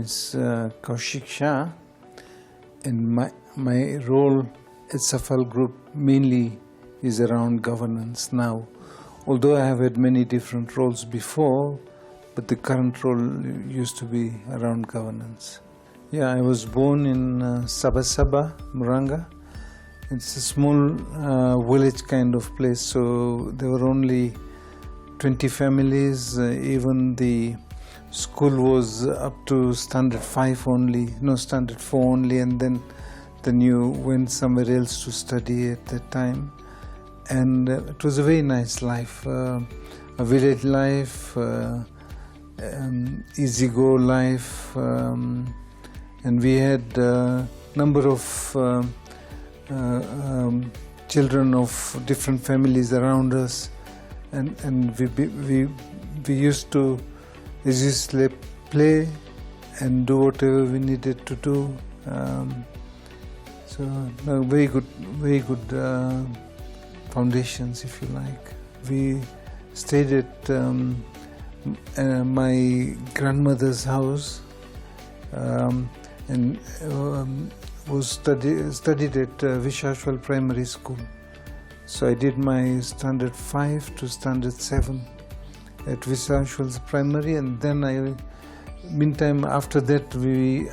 is Kaushik Shah, and my role at SAFAL Group mainly is around governance now. Although I have had many different roles before, but the current role used to be around governance. Yeah, I was born in Sabasaba, Muranga. It's a small village kind of place, so there were only 20 families. Even the school was up to standard 5 only, no, standard 4 only, and then you went somewhere else to study at that time. And it was a very nice life, a village life, easy-go life, and we had a number of children of different families around us, and we used to play and do whatever we needed to do. So very good foundations, if you like. We stayed at my grandmother's house and studied at Vishashwal Primary School. So I did my standard 5 to standard 7 at Vishashwal's Primary, and then meantime after that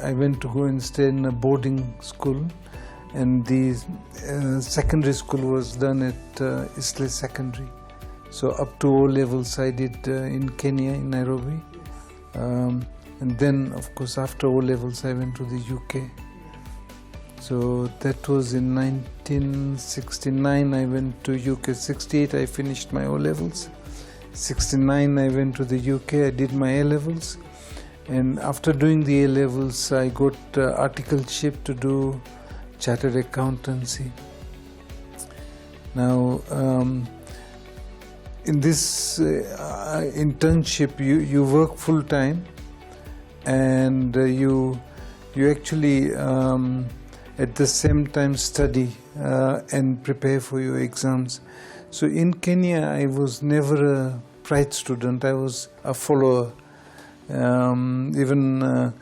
I went to go and stay in a boarding school, and the secondary school was done at Islay Secondary. So up to O levels I did in Kenya, in Nairobi, and then of course after O levels I went to the UK. So that was in 1969 I went to UK. 68 I finished my O levels. 69 I went to the UK, I did my A levels, and after doing the A levels I got articleship to do chartered accountancy. Now in this internship you work full time, and you actually at the same time study and prepare for your exams. So in Kenya I was never a bright student, I was a follower. Even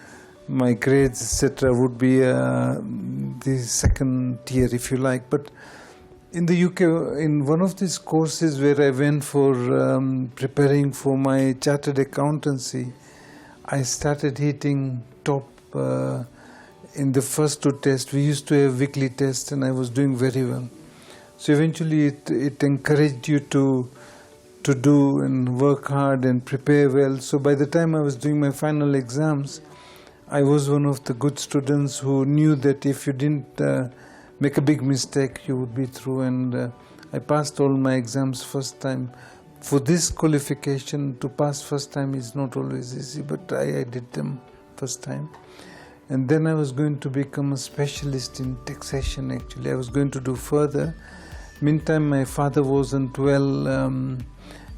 my grades etc. would be the second tier, if you like. But in the UK, in one of these courses where I went for preparing for my chartered accountancy, I started hitting top in the first 2 tests. We used to have weekly tests, and I was doing very well. So eventually it encouraged you to do and work hard and prepare well. So by the time I was doing my final exams, I was one of the good students who knew that if you didn't make a big mistake, you would be through, and I passed all my exams first time. For this qualification, to pass first time is not always easy, but I did them first time. And then I was going to become a specialist in taxation. Actually, I was going to do further. Meantime, my father wasn't well,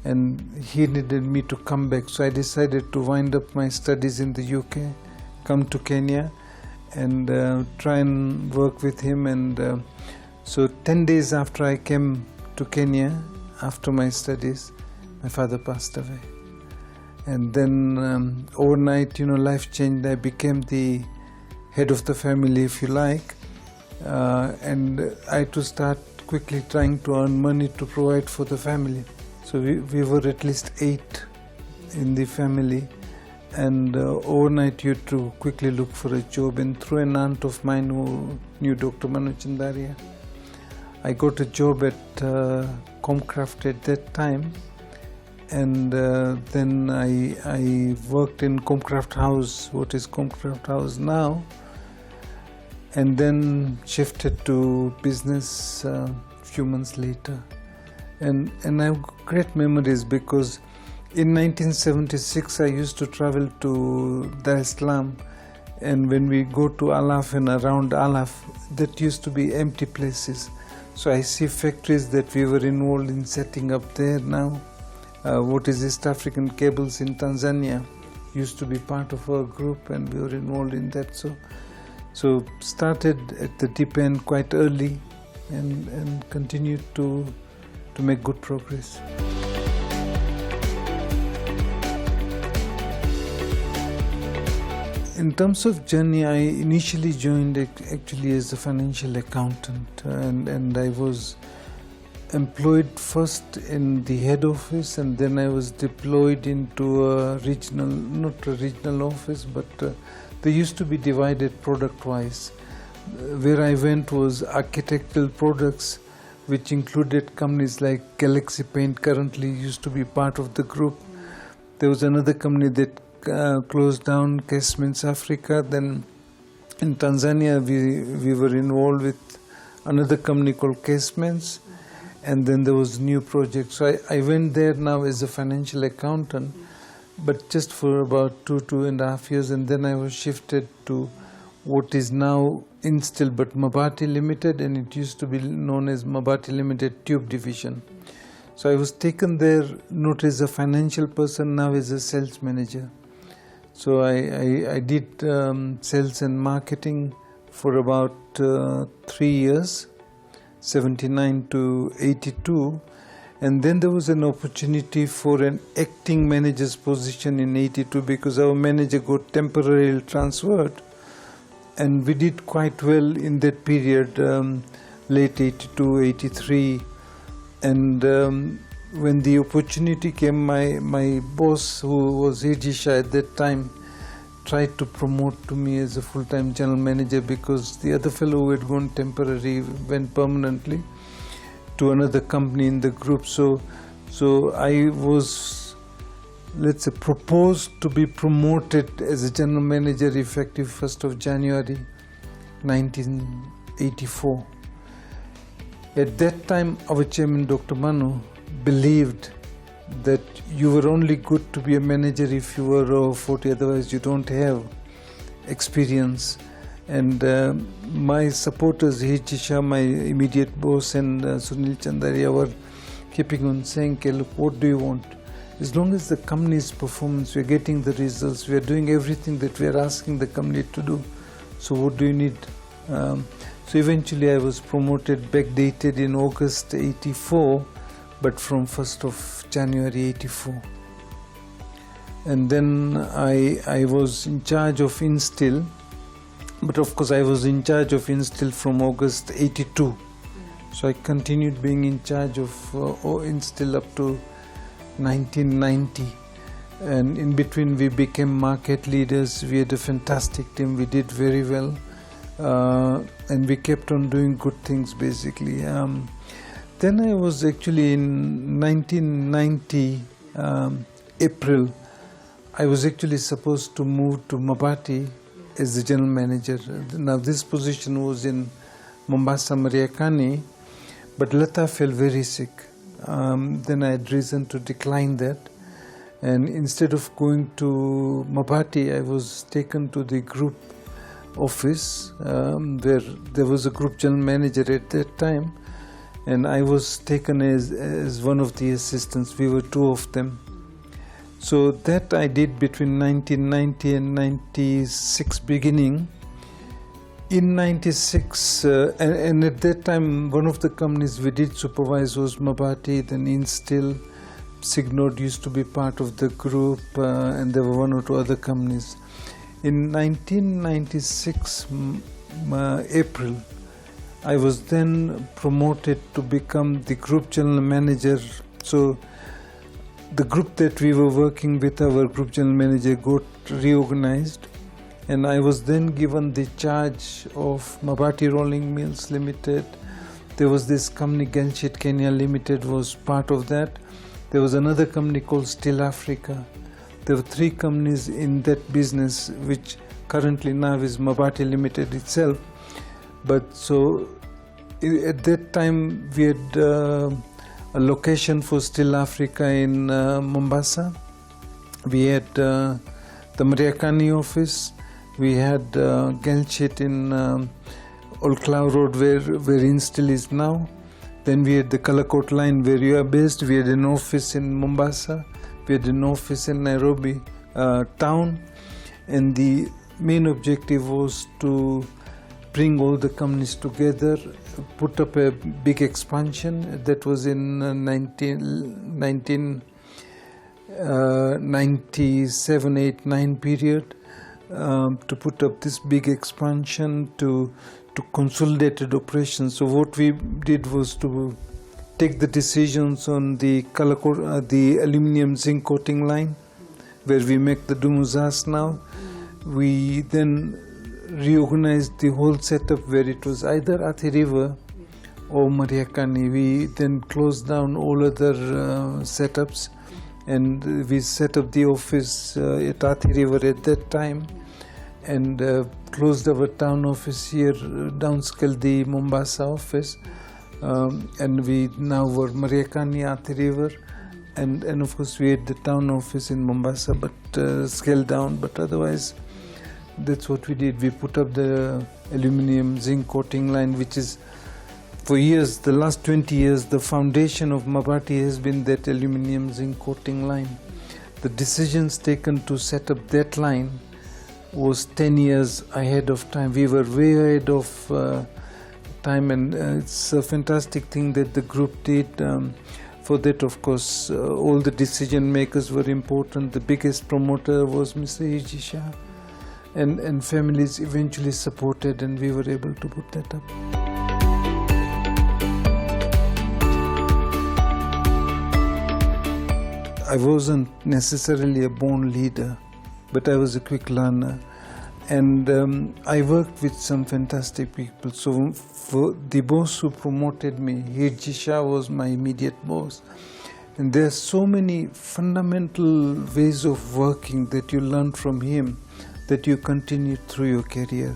and he needed me to come back, so I decided to wind up my studies in the UK, come to Kenya, and try and work with him. And so 10 days after I came to Kenya, after my studies, my father passed away. And then overnight, life changed. I became the head of the family, if you like, and I had to start quickly trying to earn money to provide for the family. So we were at least 8 in the family, and overnight you had to quickly look for a job. And through an aunt of mine who knew Dr. Manu Chandaria, I got a job at Comcraft at that time, and then I worked in Comcraft House, what is Comcraft House now, and then shifted to business a few months later. And I have great memories, because in 1976 I used to travel to Dar es Salaam, and when we go to Alaf and around Alaf, that used to be empty places. So I see factories that we were involved in setting up there now. What is East African Cables in Tanzania used to be part of our group, and we were involved in that. So started at the deep end quite early, and continued to make good progress. In terms of journey, I initially joined actually as a financial accountant, and I was employed first in the head office, and then I was deployed into a regional, not a regional office, but they used to be divided product-wise. Where I went was architectural products, which included companies like Galaxy Paint, currently used to be part of the group. There was another company that closed down, Casements Africa. Then in Tanzania, we were involved with another company called Casements, and then there was new projects. So I went there now as a financial accountant, but just for about 2.5 years, and then I was shifted to what is now Instill, but Mabati Limited, and it used to be known as Mabati Limited Tube Division. So I was taken there not as a financial person, now as a sales manager. So I did sales and marketing for about 3 years, 79 to 82. And then there was an opportunity for an acting manager's position in 82 because our manager got temporarily transferred. And we did quite well in that period, late 82, 83. And when the opportunity came, my boss, who was Kaushik Shah at that time, tried to promote to me as a full-time general manager because the other fellow who had gone temporary went permanently to another company in the group. So I was, let's say, proposed to be promoted as a general manager effective 1st of January 1984. At that time, our chairman, Dr. Manu, believed that you were only good to be a manager if you were over 40, otherwise you don't have experience. And my supporters, Kaushik Shah, my immediate boss, and Sunil Chandaria were keeping on saying, okay, look, what do you want? As long as the company's performance, we are getting the results, we are doing everything that we are asking the company to do. So what do you need? So eventually I was promoted, backdated in August 84, but from 1st of January 84. And then I was in charge of Instill, but of course I was in charge of Instill from August 82. So I continued being in charge of Instill up to 1990. And in between we became market leaders. We had a fantastic team, we did very well. And we kept on doing good things basically. Then I was actually in 1990, April, I was actually supposed to move to Mabati as the general manager. Now this position was in Mombasa, Mariakani, but Lata fell very sick. Then I had reason to decline that. And instead of going to Mabati, I was taken to the group office where there was a group general manager at that time, and I was taken as one of the assistants. We were two of them. So that I did between 1990 and 96 beginning. In 96, and at that time, one of the companies we did supervise was Mabati, then Instill, Signode used to be part of the group, and there were one or two other companies. In 1996, April, I was then promoted to become the group general manager. So the group that we were working with, our group general manager, got reorganized, and I was then given the charge of Mabati Rolling Mills Limited. There was this company, Ganshit Kenya Limited, was part of that. There was another company called Still Africa. There were three companies in that business, which currently now is Mabati Limited itself. But so at that time we had a location for Still Africa in Mombasa. We had the Mariakani office. We had Ganshit in Old Clough Road where Instill is now. Then we had the Kalakot line where you are based. We had an office in Mombasa. We had an office in Nairobi town. And the main objective was to bring all the companies together, put up a big expansion. That was in 1997, 8, 9 period. to put up this big expansion, to consolidated operations. So what we did was to take the decisions on the the aluminium zinc coating line, where we make the Dumuzas now. We then reorganized the whole setup where it was either Athi River or Mariakani. We then closed down all other setups, and we set up the office at Athi River at that time, and closed our town office here, downscaled the Mombasa office, and we now were Mariakani, Athi River, and of course we had the town office in Mombasa, but scaled down. But otherwise, that's what we did. We put up the aluminium zinc coating line, which is, for years, the last 20 years, the foundation of Mabati has been that aluminium zinc coating line. The decisions taken to set up that line was 10 years ahead of time. We were way ahead of time, and it's a fantastic thing that the group did. For that, of course, all the decision makers were important. The biggest promoter was Mr. Kaushik Shah, and families eventually supported, and we were able to put that up. I wasn't necessarily a born leader, but I was a quick learner, and I worked with some fantastic people. So for the boss who promoted me, Kaushik Shah was my immediate boss, and there are so many fundamental ways of working that you learn from him that you continue through your career.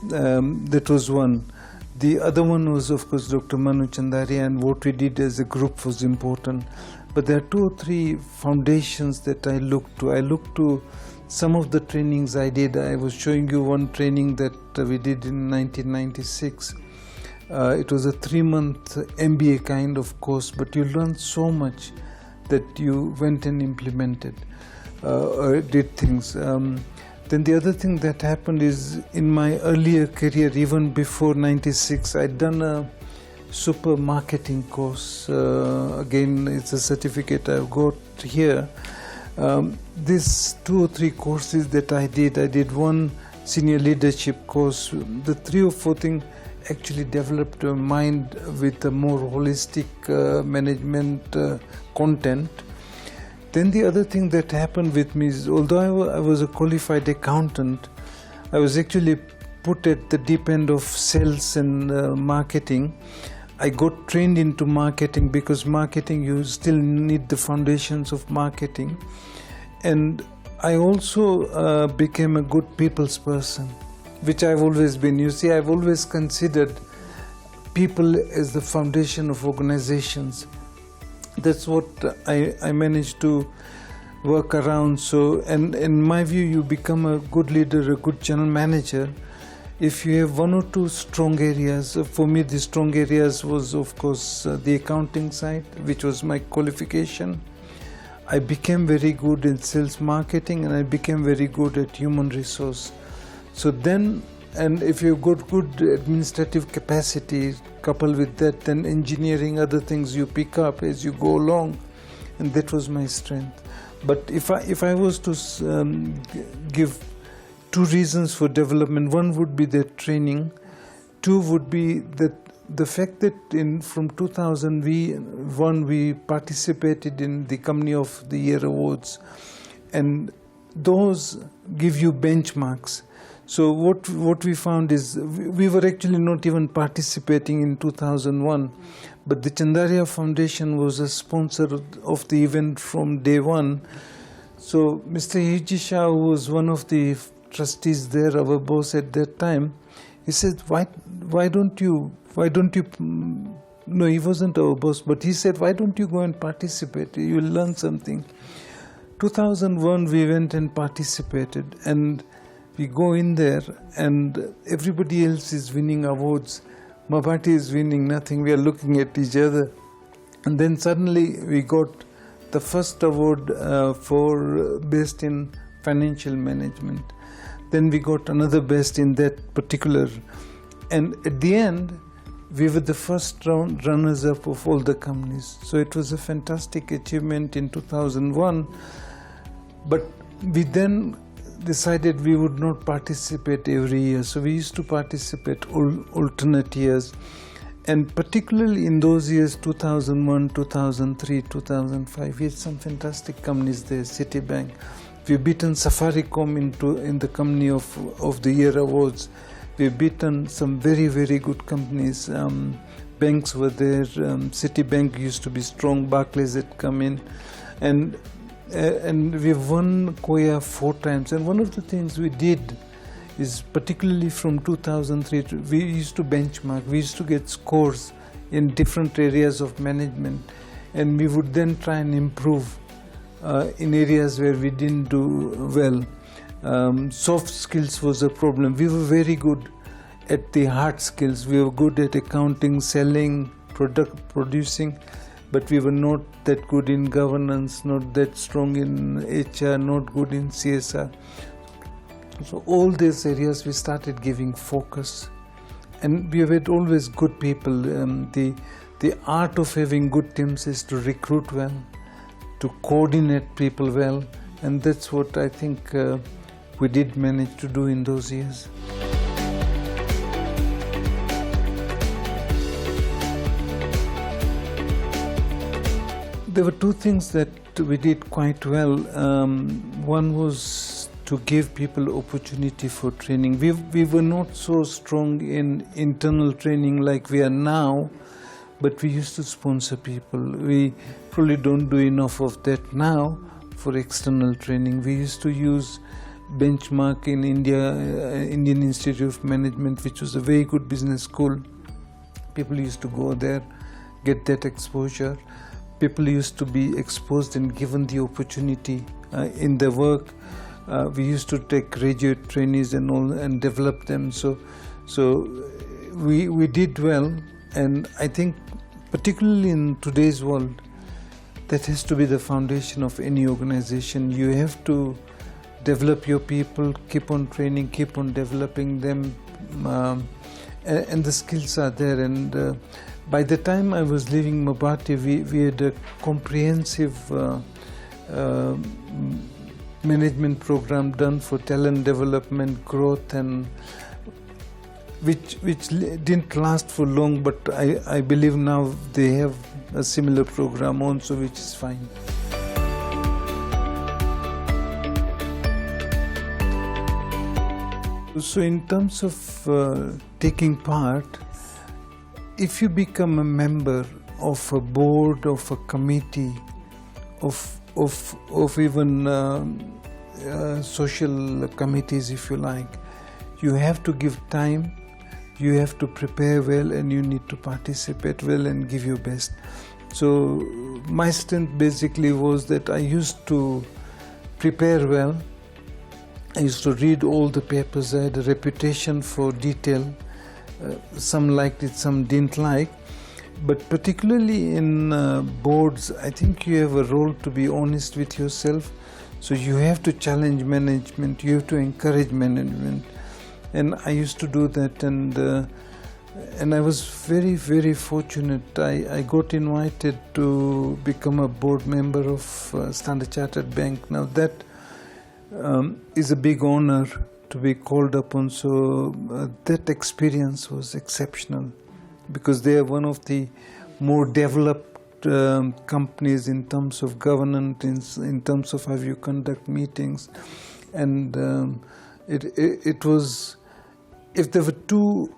That was one. The other one was, of course, Dr. Manu Chandaria, and what we did as a group was important. But there are 2 or 3 foundations that I look to. I look to some of the trainings I did. I was showing you one training that we did in 1996. It was a 3-month MBA kind of course, but you learned so much that you went and implemented or did things. Then the other thing that happened is, in my earlier career, even before 96, I'd done a super marketing course. Again, it's a certificate I've got here. These 2 or 3 courses that I did one senior leadership course. The 3 or 4 things actually developed a mind with a more holistic management content. Then the other thing that happened with me is, although I was a qualified accountant, I was actually put at the deep end of sales and marketing. I got trained into marketing, because marketing, you still need the foundations of marketing. And I also became a good people's person, which I've always been. You see, I've always considered people as the foundation of organizations. That's what I managed to work around. So, and in my view, you become a good leader, a good general manager, if you have 1 or 2 strong areas. For me, the strong areas was, of course, the accounting side, which was my qualification. I became very good in sales marketing, and I became very good at human resource. So then, and if you've got good administrative capacity, coupled with that, then engineering, other things you pick up as you go along, and that was my strength. But if I was to give 2 reasons for development, one would be the training, 2 would be that the fact that from 2001 we participated in the Company of the Year awards, and those give you benchmarks. So what we found is, we were actually not even participating in 2001, but the Chandaria Foundation was a sponsor of the event from day one. So Mr. Kaushik Shah, who was one of the trustees there, our boss at that time, he said, why don't you, no, he wasn't our boss, but he said, why don't you go and participate? You'll learn something. 2001, we went and participated, and we go in there, and everybody else is winning awards. Mabati is winning nothing. We are looking at each other. And then suddenly we got the first award for best in financial management. Then we got another best in that particular. And at the end, we were the first runners-up of all the companies. So it was a fantastic achievement in 2001. But we then decided we would not participate every year. So we used to participate alternate years. And particularly in those years, 2001, 2003, 2005, we had some fantastic companies there, Citibank. We've beaten Safaricom in the Company of the Year awards. We've beaten some very, very good companies. Banks were there. Citibank used to be strong. Barclays had come in. And we've won Koya 4 times. And one of the things we did is, particularly from 2003, we used to benchmark. We used to get scores in different areas of management. And we would then try and improve in areas where we didn't do well. Soft skills was a problem. We were very good at the hard skills. We were good at accounting, selling, producing, but we were not that good in governance, not that strong in HR, not good in CSR. So all these areas we started giving focus, and we have had always good people. The art of having good teams is to recruit well, to coordinate people well, and that's what I think we did manage to do in those years. There were 2 things that we did quite well. One was to give people opportunity for training. We were not so strong in internal training like we are now, but we used to sponsor people. We probably don't do enough of that now for external training. We used to use Benchmark in India, Indian Institute of Management, which was a very good business school. People used to go there, get that exposure. People used to be exposed and given the opportunity in their work. We used to take graduate trainees and all and develop them. So we did well, and I think particularly in today's world, that has to be the foundation of any organization. You have to develop your people, keep on training, keep on developing them, and the skills are there. And by the time I was leaving Mabati, we had a comprehensive management program done for talent development, growth, and which didn't last for long, but I believe now they have a similar program also, which is fine. So in terms of taking part, if you become a member of a board, of a committee, of even social committees, if you like, you have to give time, you have to prepare well, and you need to participate well and give your best. So my strength basically was that I used to prepare well. I used to read all the papers. I had a reputation for detail. Some liked it, some didn't like. But particularly in boards, I think you have a role to be honest with yourself. So you have to challenge management, you have to encourage management. And I used to do that, and I was very, very fortunate. I got invited to become a board member of Standard Chartered Bank. Now that is a big honor to be called upon. So that experience was exceptional, because they are one of the more developed companies in terms of governance, in terms of how you conduct meetings. And it was, if there were 2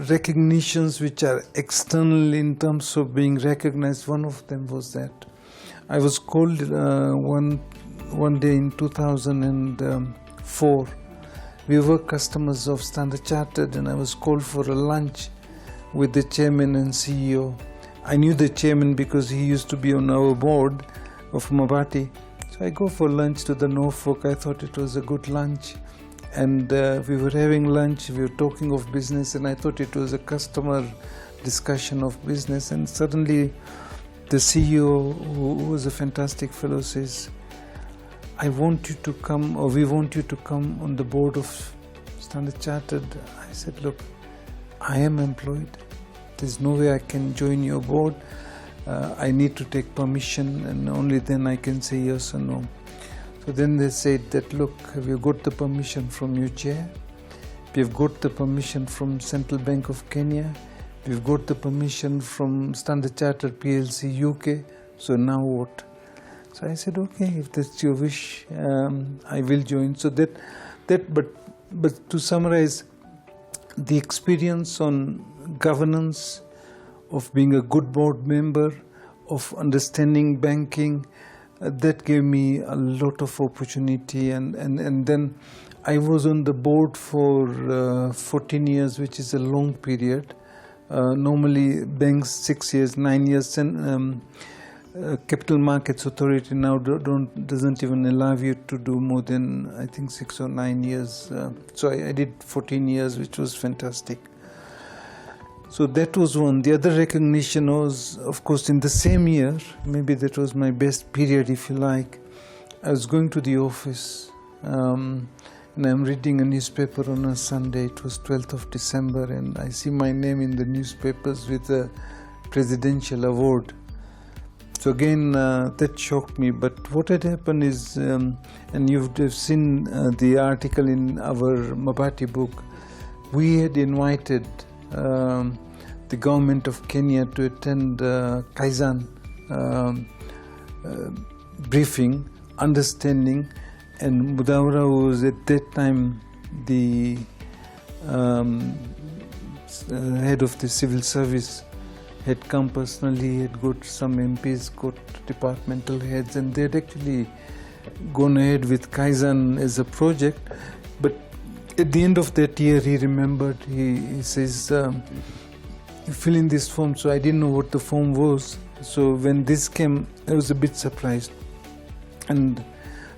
recognitions which are external in terms of being recognized, one of them was that. I was called one day in 2004. We were customers of Standard Chartered, and I was called for a lunch with the chairman and CEO. I knew the chairman because he used to be on our board of Mabati. So I go for lunch to the Norfolk. I thought it was a good lunch. And we were having lunch, we were talking of business, and I thought it was a customer discussion of business. And suddenly the CEO, who was a fantastic fellow, says, I want you to come, or we want you to come on the board of Standard Chartered. I said, look, I am employed. There's no way I can join your board. I need to take permission, and only then I can say yes or no. So then they said that, look, we've got the permission from your chair, we've got the permission from Central Bank of Kenya, we've got the permission from Standard Chartered PLC UK, so now what? So I said, okay, if that's your wish, I will join. So but to summarize, the experience on governance, of being a good board member, of understanding banking, that gave me a lot of opportunity. And then I was on the board for 14 years, which is a long period. Normally banks 6 years, 9 years, and Capital Markets Authority now doesn't even allow you to do more than, I think, 6 or 9 years. So I did 14 years, which was fantastic. So that was one. The other recognition was, of course, in the same year, maybe that was my best period, if you like. I was going to the office, and I'm reading a newspaper on a Sunday. It was 12th of December, and I see my name in the newspapers with a presidential award. So again, that shocked me. But what had happened is, and you've seen the article in our Mabati book, we had invited the government of Kenya to attend Kaizen briefing, understanding, and Mudawara was at that time the head of the civil service, had come personally, had got some MPs, got departmental heads, and they had actually gone ahead with Kaizen as a project. But at the end of that year, he remembered, he says, you fill in this form. So I didn't know what the form was. So when this came, I was a bit surprised. And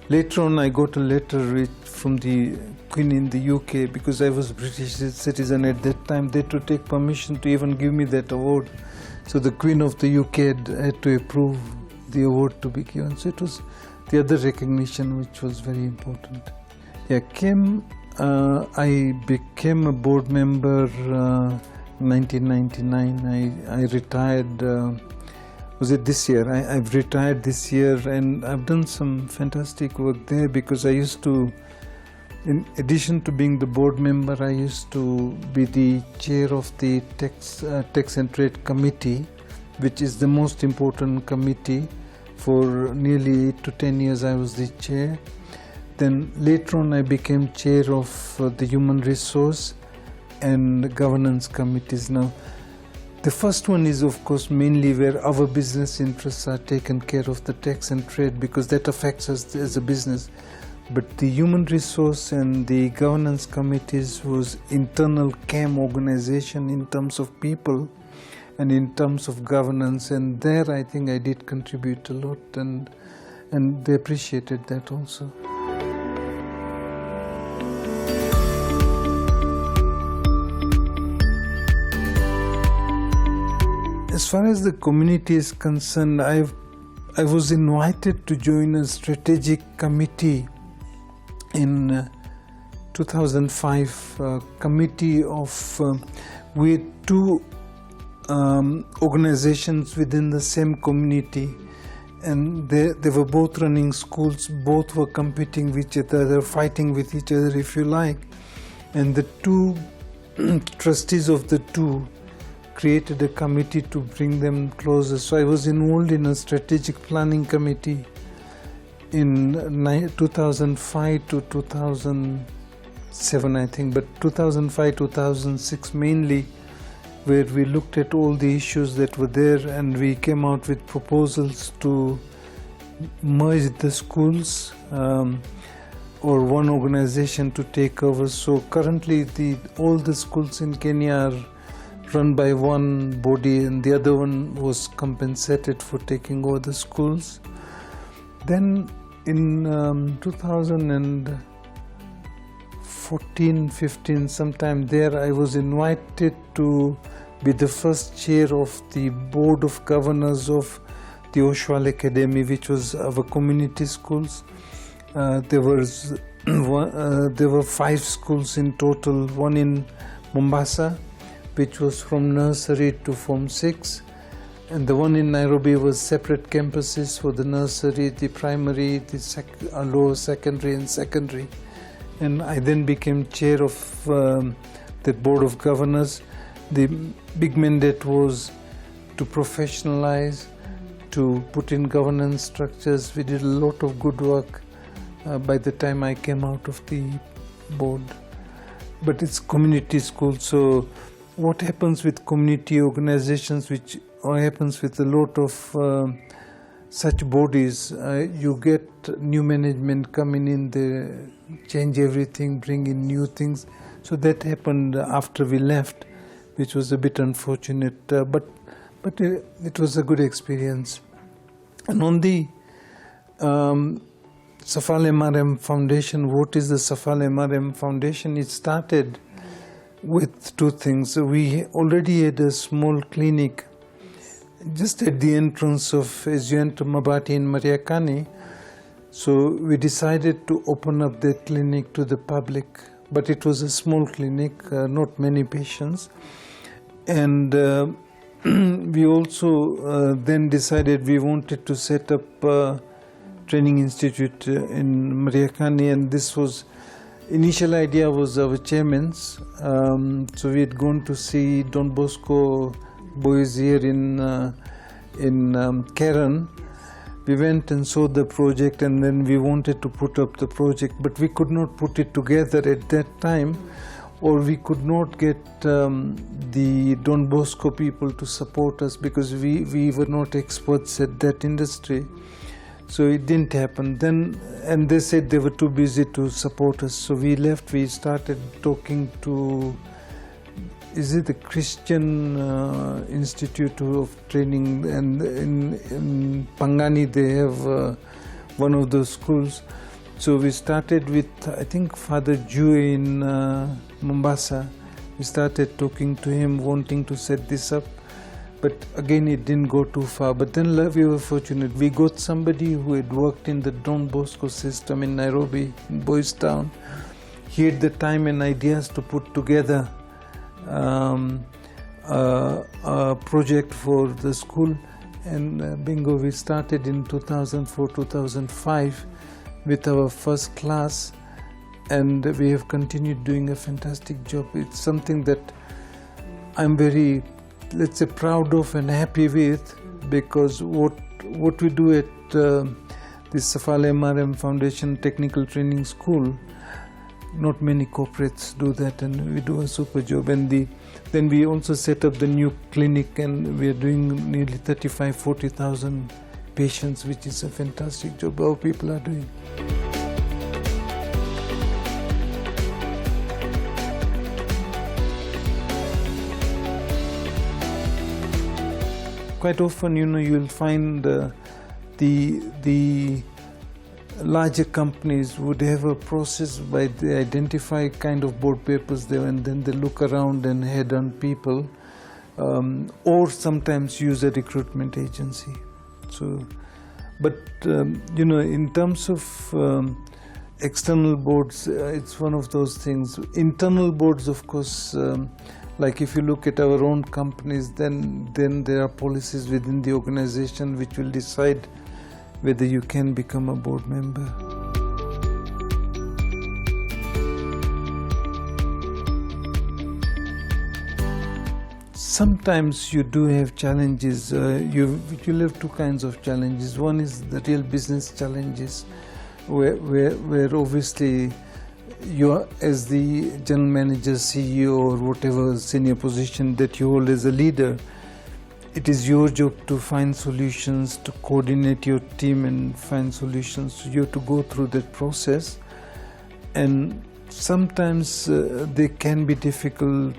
later on, I got a letter from the Queen in the UK, because I was a British citizen at that time. They had to take permission to even give me that award. So the Queen of the UK had to approve the award to be given. So it was the other recognition which was very important. Yeah, I became a board member in 1999. I retired, was it this year? I've retired this year, and I've done some fantastic work there, because I used to, in addition to being the board member, I used to be the chair of the Tax and Trade Committee, which is the most important committee. For nearly 8 to 10 years I was the chair. Then later on I became chair of the Human Resource and Governance Committees. Now, the first one is, of course, mainly where our business interests are taken care of, the tax and trade, because that affects us as a business. But the Human Resource and the Governance Committees was internal CAM organization in terms of people and in terms of governance, and there I think I did contribute a lot, and they appreciated that also. As far as the community is concerned, I was invited to join a strategic committee in 2005, committee of with two organizations within the same community, and they were both running schools, both were competing with each other, fighting with each other, if you like, and the two trustees of the two created a committee to bring them closer. So I was involved in a strategic planning committee in 2005 to 2007, I think, but 2005-2006 mainly, where we looked at all the issues that were there, and we came out with proposals to merge the schools or one organization to take over. So currently all the schools in Kenya are run by one body, and the other one was compensated for taking over the schools. Then in 2014-15, sometime there, I was invited to be the first chair of the board of governors of the Oshwal Academy, which was our community schools. There were 5 schools in total, one in Mombasa, which was from nursery to Form 6, And the one in Nairobi was separate campuses for the nursery, the primary, the lower secondary and secondary. And I then became chair of the board of governors. The big mandate was to professionalize, to put in governance structures. We did a lot of good work by the time I came out of the board. But it's community school, so what happens with community organizations, which happens with a lot of such bodies, you get new management coming in, they change everything, bring in new things. So that happened after we left, which was a bit unfortunate, but it was a good experience. And on the SAFAL MRM Foundation, what is the SAFAL MRM Foundation? It started with two things. We already had a small clinic just at the entrance of, as you enter Mabati in Mariakani. So we decided to open up that clinic to the public, but it was a small clinic, not many patients. And we also then decided we wanted to set up a training institute in Mariakani, and this was, initial idea was our chairman's. So we had gone to see Don Bosco boys here in Karen. We went and saw the project, and then we wanted to put up the project, but we could not put it together at that time, or we could not get the Don Bosco people to support us because we were not experts at that industry. So it didn't happen then, and they said they were too busy to support us. So we left. We started talking to, is it the Christian Institute of Training, and in Pangani they have one of those schools. So we started with, I think, Father Jew in Mombasa. We started talking to him, wanting to set this up. But again, it didn't go too far. But then we were fortunate. We got somebody who had worked in the Don Bosco system in Nairobi, in Boys Town. He had the time and ideas to put together a project for the school. And bingo, we started in 2004, 2005 with our first class. And we have continued doing a fantastic job. It's something that I'm very, let's say, proud of and happy with, because what we do at the SAFAL MRM Foundation Technical Training School, not many corporates do that, and we do a super job. And then we also set up the new clinic, and we are doing nearly 40,000 patients, which is a fantastic job our people are doing. Quite often, you'll find the larger companies would have a process by they identify kind of board papers there, and then they look around and head on people, or sometimes use a recruitment agency. So, but in terms of external boards, it's one of those things. Internal boards, of course. Like if you look at our own companies, then there are policies within the organization which will decide whether you can become a board member. Sometimes you do have challenges. You'll have two kinds of challenges. One is the real business challenges, where obviously you, as the general manager, CEO, or whatever senior position that you hold as a leader, it is your job to find solutions, to coordinate your team and find solutions. So you have to go through that process, and sometimes they can be difficult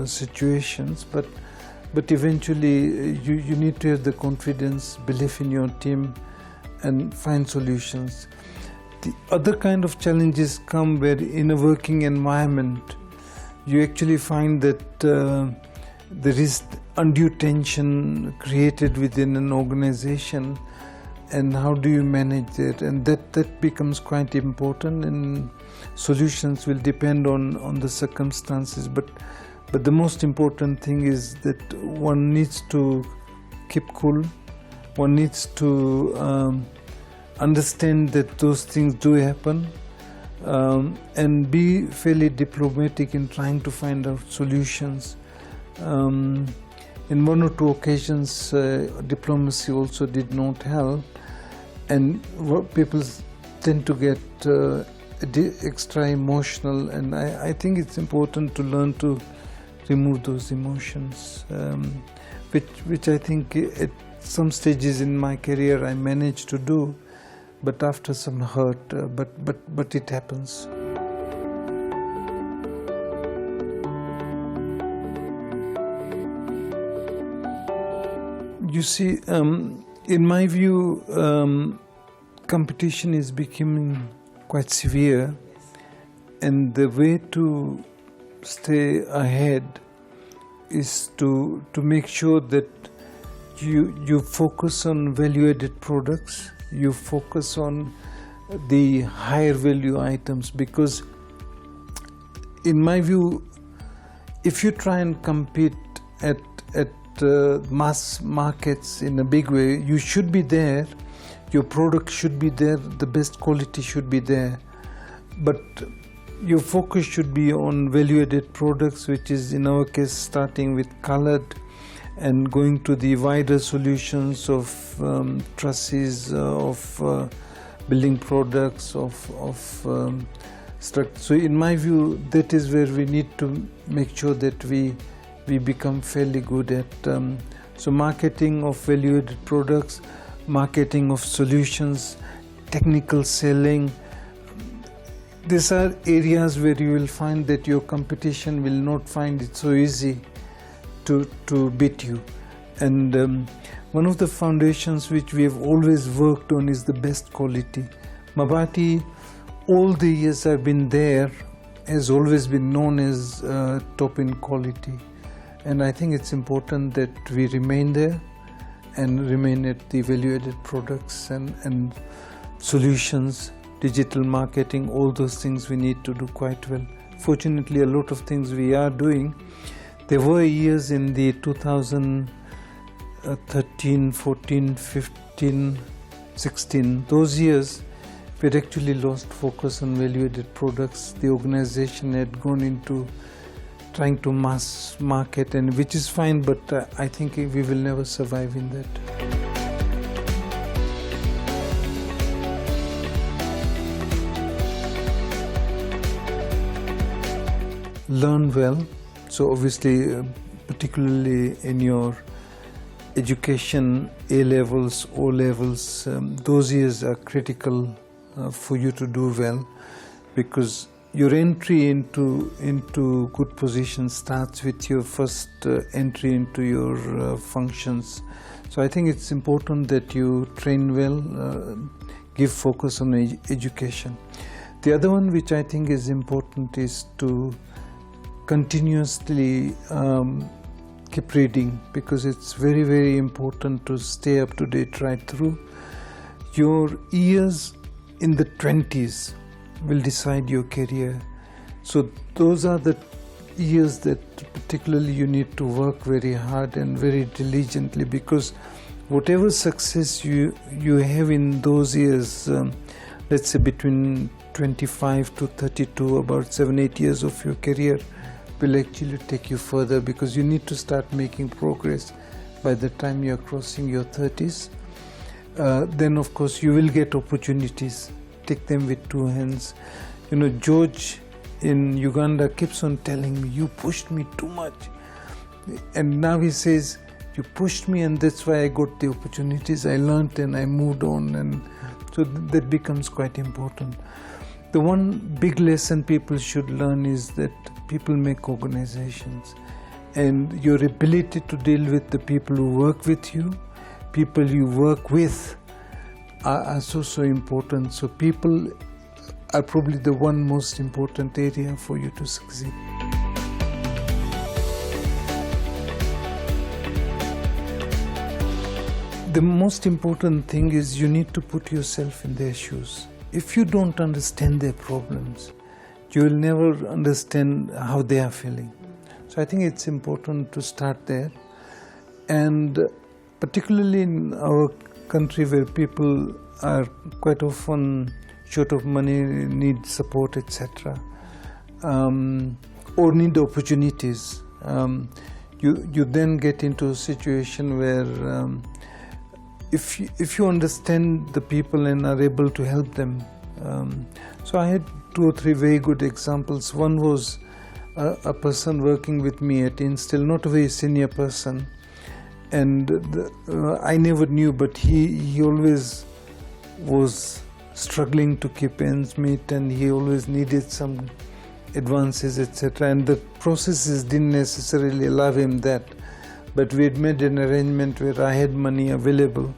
situations, but eventually you need to have the confidence, belief in your team, and find solutions. The other kind of challenges come where in a working environment you actually find that there is undue tension created within an organization, and how do you manage it? And that becomes quite important, and solutions will depend on the circumstances. But the most important thing is that one needs to keep cool. One needs to understand that those things do happen, and be fairly diplomatic in trying to find out solutions. In one or two occasions, diplomacy also did not help, and people tend to get extra emotional, and I think it's important to learn to remove those emotions, which I think at some stages in my career I managed to do, but after some hurt, but it happens. You see, in my view, competition is becoming quite severe, and the way to stay ahead is to make sure that you focus on value-added products, you focus on the higher value items, because in my view, if you try and compete at mass markets in a big way, you should be there, your product should be there, the best quality should be there, but your focus should be on value-added products, which is in our case starting with colored and going to the wider solutions of trusses, of building products, of structure. So in my view, that is where we need to make sure that we become fairly good at so marketing of value-added products, marketing of solutions, technical selling. These are areas where you will find that your competition will not find it so easy to beat you. And one of the foundations which we have always worked on is the best quality. Mabati, all the years I've been there, has always been known as top in quality. And I think it's important that we remain there and remain at the value-added products and solutions, digital marketing, all those things we need to do quite well. Fortunately, a lot of things we are doing. There were years in the 2013, 14, 15, 16, those years we had actually lost focus on value-added products. The organization had gone into trying to mass market, and which is fine, but I think we will never survive in that. Learn well. So obviously, particularly in your education, A levels, O levels, those years are critical for you to do well, because your entry into good position starts with your first entry into your functions. So I think it's important that you train well, give focus on education. The other one which I think is important is to continuously keep reading, because it's very, very important to stay up to date right through. Your years in the 20s will decide your career. So those are the years that particularly you need to work very hard and very diligently, because whatever success you have in those years, let's say between 25 to 32, about 7-8 years of your career, will actually take you further, because you need to start making progress by the time you're crossing your 30s. Then of course you will get opportunities. Take them with two hands. You know, George in Uganda keeps on telling me, you pushed me too much. And now he says, you pushed me and that's why I got the opportunities. I learned and I moved on, and so that becomes quite important. The one big lesson people should learn is that people make organizations, and your ability to deal with the people who work with you, people you work with, are so important. So people are probably the one most important area for you to succeed. The most important thing is you need to put yourself in their shoes. If you don't understand their problems, you will never understand how they are feeling. So I think it's important to start there. And particularly in our country where people are quite often short of money, need support, etc., or need opportunities. You then get into a situation where if you understand the people and are able to help them. So I had 2 or 3 very good examples. One was a person working with me at Instill, not a very senior person, and I never knew, but he always was struggling to keep ends meet, and he always needed some advances, etc., and the processes didn't necessarily allow him that, but we had made an arrangement where I had money available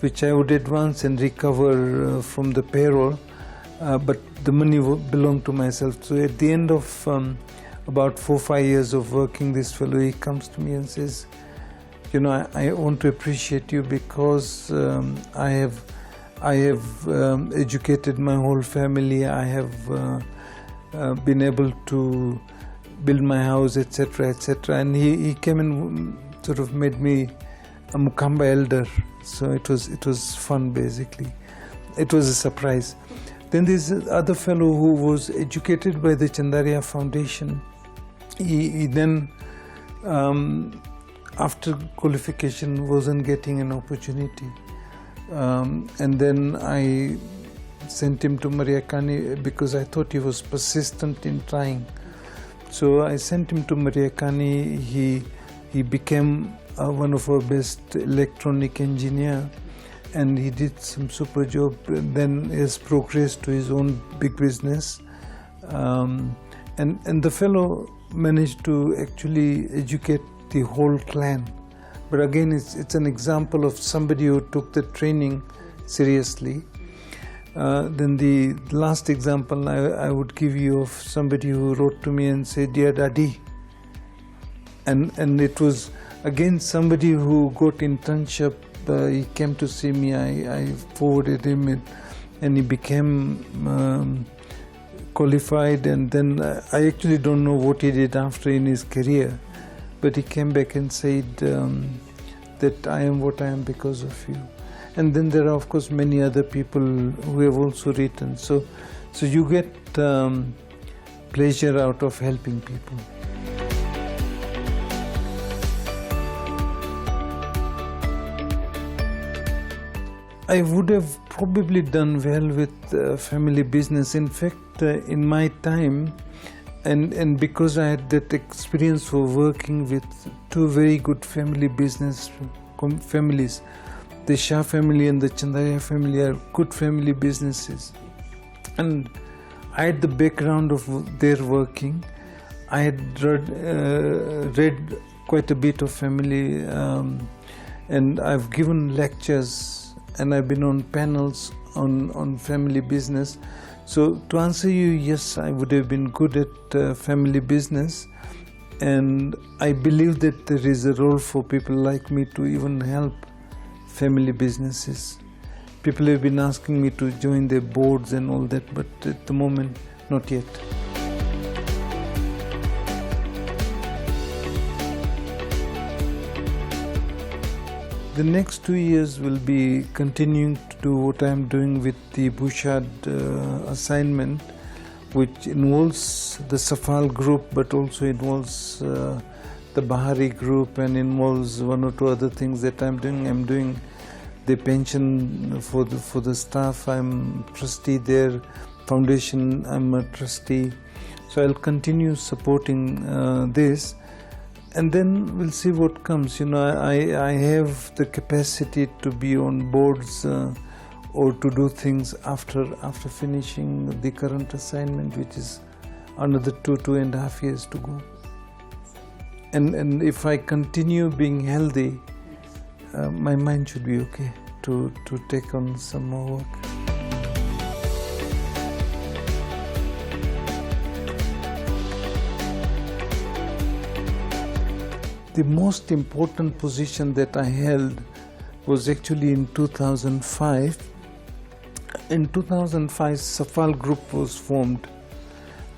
which I would advance and recover from the payroll, but the money belonged to myself. So at the end of about 4 or 5 years of working, this fellow, he comes to me and says, you know, I want to appreciate you because I have educated my whole family, I have been able to build my house, etc., etc. And he came and sort of made me a Mukamba elder. So it was fun, basically. It was a surprise. Then there's other fellow who was educated by the Chandaria Foundation. He then, after qualification, wasn't getting an opportunity. And then I sent him to Mariakani because I thought he was persistent in trying. So I sent him to Mariakani. He became one of our best electronic engineer, and he did some super job. Then he has progressed to his own big business, and the fellow managed to actually educate the whole clan. But again, it's an example of somebody who took the training seriously. Then the last example I would give you of somebody who wrote to me and said, "Dear Daddy," and it was again somebody who got internship. He came to see me. I forwarded him, and he became qualified. And then I actually don't know what he did after in his career, but he came back and said that I am what I am because of you. And then there are, of course, many other people who have also written. So you get pleasure out of helping people. I would have probably done well with family business. In fact, in my time, and because I had that experience of working with 2 very good family business families, the Shah family and the Chandaria family are good family businesses. And I had the background of their working. I had read quite a bit of family, and I've given lectures, and I've been on panels on family business. So to answer you, yes, I would have been good at family business, and I believe that there is a role for people like me to even help family businesses. People have been asking me to join their boards and all that, but at the moment, not yet. The next 2 years will be continuing to do what I am doing with the Bouchard assignment, which involves the SAFAL Group, but also involves the Bahari Group, and involves 1 or 2 other things that I'm doing. I'm doing the pension for the staff. I'm trustee there. Foundation, I'm a trustee. So I'll continue supporting this. And then we'll see what comes. You know, I have the capacity to be on boards or to do things after finishing the current assignment, which is another 2.5 years to go. And if I continue being healthy, my mind should be okay to take on some more work. The most important position that I held was actually in 2005. In 2005, SAFAL Group was formed.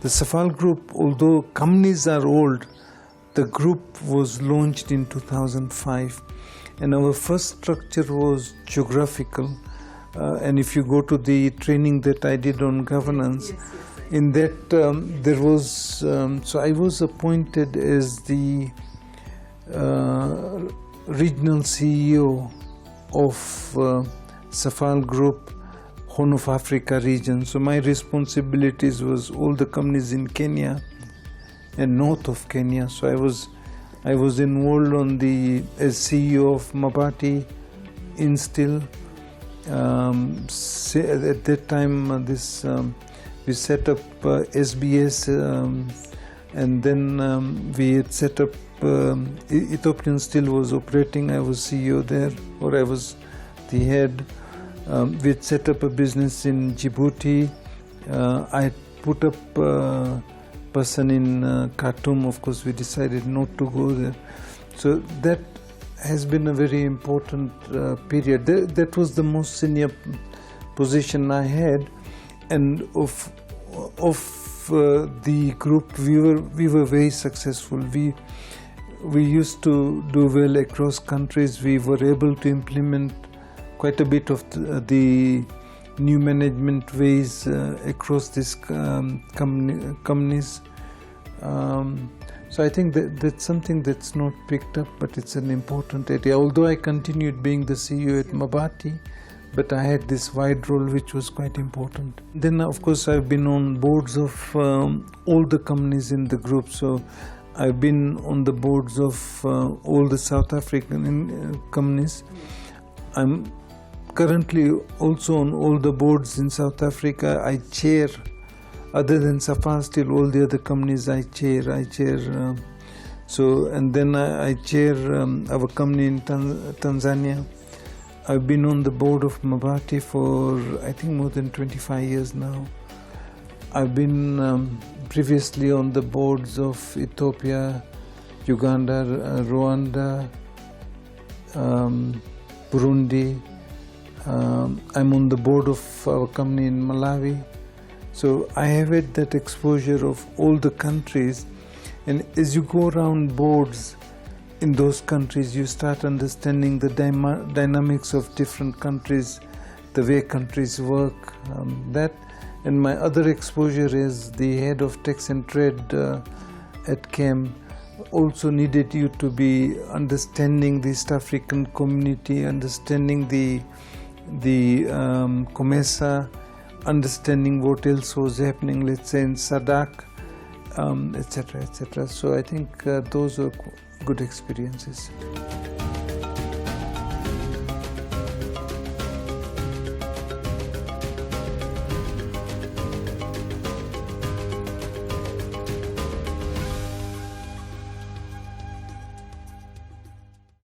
The SAFAL Group, although companies are old, the group was launched in 2005. and our first structure was geographical. And if you go to the training that I did on governance, in that there was, so I was appointed as the regional CEO of SAFAL Group, Horn of Africa region. So my responsibilities was all the companies in Kenya and north of Kenya. So I was involved on the as CEO of Mabati, Instill. At that time, we set up SBS, and then we had set up Ethiopian Steel was operating. I was CEO there, or I was the head. We had set up a business in Djibouti. I had put up a person in Khartoum. Of course, we decided not to go there. So that has been a very important period. That was the most senior position I had, and of the group, we were very successful. We used to do well across countries. We were able to implement quite a bit of the new management ways across these companies. So I think that's something that's not picked up, but it's an important area. Although I continued being the CEO at Mabati, but I had this wide role which was quite important. Then of course I've been on boards of all the companies in the group. So I've been on the boards of all the South African companies. I'm currently also on all the boards in South Africa. I chair, other than SAFAL Steel, all the other companies I chair. So, and then I chair our company in Tanzania. I've been on the board of Mabati for I think more than 25 years now. I've been previously on the boards of Ethiopia, Uganda, Rwanda, Burundi. I'm on the board of our company in Malawi. So I have had that exposure of all the countries, and as you go around boards in those countries, you start understanding the dynamics of different countries, the way countries work. And my other exposure as the head of tax and trade at CAM also needed you to be understanding the East African community, understanding the COMESA, understanding what else was happening, let's say in SADC, etc., etc. So I think those are good experiences.